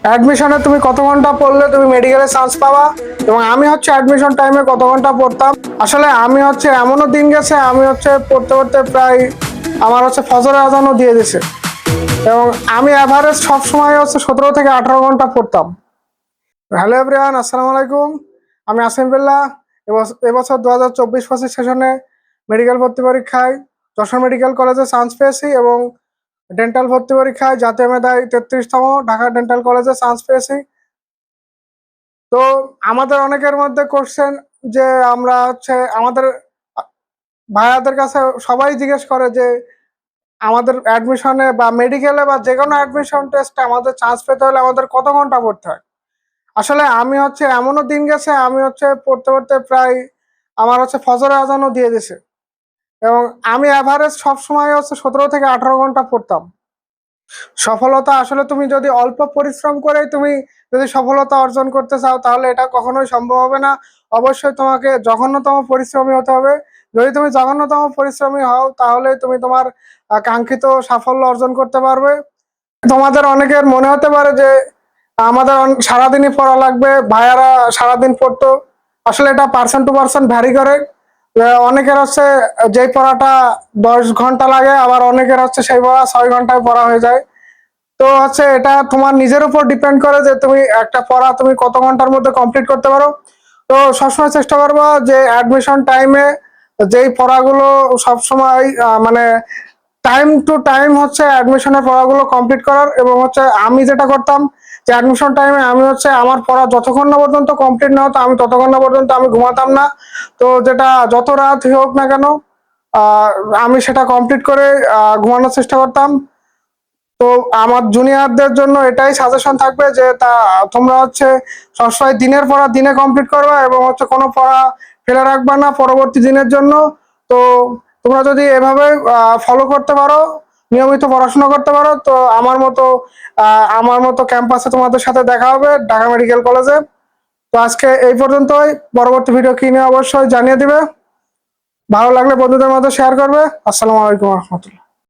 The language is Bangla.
অ্যাডমিশনে তুমি কত ঘন্টা পড়লে তুমি মেডিকেলে চান্স পাবা। এবং আমি অ্যাডমিশন টাইমে কত ঘন্টা পড়তাম। আসলে আমি এমনও দিন গেছে, আমি পড়তে পড়তে প্রায় আমার ফজরের আজানও দিয়ে দিছে। এবং আমি অ্যাভারেজ সবসময় 17 থেকে 18 ঘন্টা পড়তাম। হ্যালো এভরিওয়ান, আসসালামু আলাইকুম। আমি আসিম বিল্লাহ। এবছর 2024-25 সেশনে মেডিকেল ভর্তি পরীক্ষায় যশোর মেডিকেল কলেজে চান্স পেয়েছি এবং ডেন্টাল ভর্তি পরীক্ষায় জাতীয় মেধায় 33তম ঢাকা ডেন্টাল কলেজে চান্স পেয়েছি। তো আমাদের অনেকের মধ্যে কোশ্চেন যে আমরা আমাদের ভাইয়াদের কাছে সবাই জিজ্ঞেস করে যে আমাদের অ্যাডমিশনে বা মেডিকেলে বা যে কোনো অ্যাডমিশন টেস্টে আমাদের চান্স পেতে হলে আমাদের কত ঘন্টা পড়তে হয়। আসলে আমি এমনও দিন গেছে, আমি পড়তে পড়তে প্রায় আমার ফজরের আজানও দিয়ে দিছে। এবং আমি অ্যাভারেজ সবসময় 17 থেকে 18 ঘন্টা পড়তাম। সফলতা আসলে তুমি যদি অল্প পরিশ্রম করে তুমি যদি সফলতা অর্জন করতে চাও তাহলে এটা কখনোই সম্ভব হবে না। অবশ্যই তোমাকে জঘন্যতম পরিশ্রমী হতে হবে। যদি তুমি জঘন্যতম পরিশ্রমী হও তাহলে তুমি তোমার কাঙ্ক্ষিত সাফল্য অর্জন করতে পারবে। তোমাদের অনেকের মনে হতে পারে যে আমাদের সারাদিনই পড়া লাগবে, ভাইয়ারা সারাদিন পড়তো। আসলে এটা পার্সন টু পার্সন ভ্যারি করে। অনেকের যেই পড়াটা 10 ঘন্টা লাগে, আবার অনেকের সেই পড়া 6 ঘন্টায় পড়া হয়ে যায়। তো এটা তোমার নিজের উপর ডিপেন্ড করে যে তুমি একটা পড়া তুমি কত ঘন্টার মধ্যে কমপ্লিট করতে পারো। তো সবসময় চেষ্টা করবো যে অ্যাডমিশন টাইমে যেই পড়াগুলো সবসময় মানে টাইম টু টাইম অ্যাডমিশনের পড়াগুলো কমপ্লিট করার। এবং আমি যেটা করতাম যে অ্যাডমিশন টাইমে আমি আমার পড়া যতক্ষণ না পর্যন্ত কমপ্লিট না হতো আমি ততক্ষণ না পর্যন্ত আমি ঘুমাতাম না। তো যেটা যত রাত হোক না কেন আহ আমি সেটা কমপ্লিট করে ঘুমানোর চেষ্টা করতাম। তো আমার জুনিয়রদের জন্য এটাই সাজেশন থাকবে যে তোমরা সবসময় দিনের পড়া দিনে কমপ্লিট করবা এবং কোনো পড়া ফেলে রাখবা না পরবর্তী দিনের জন্য। তো তোমরা যদি এভাবে ফলো করতে পারো, নিয়মিত পড়াশোনা করতে পারো, তো আমার মতো ক্যাম্পাসে তোমাদের সাথে দেখা হবে ঢাকা মেডিকেল কলেজে। তো আজকে এই পর্যন্তই। পরবর্তী ভিডিও কি নিয়ে অবশ্যই জানিয়ে দিবে। ভালো লাগলে বন্ধুদের মধ্যে শেয়ার করবে। আসসালামু আলাইকুম রহমতুল্লাহ।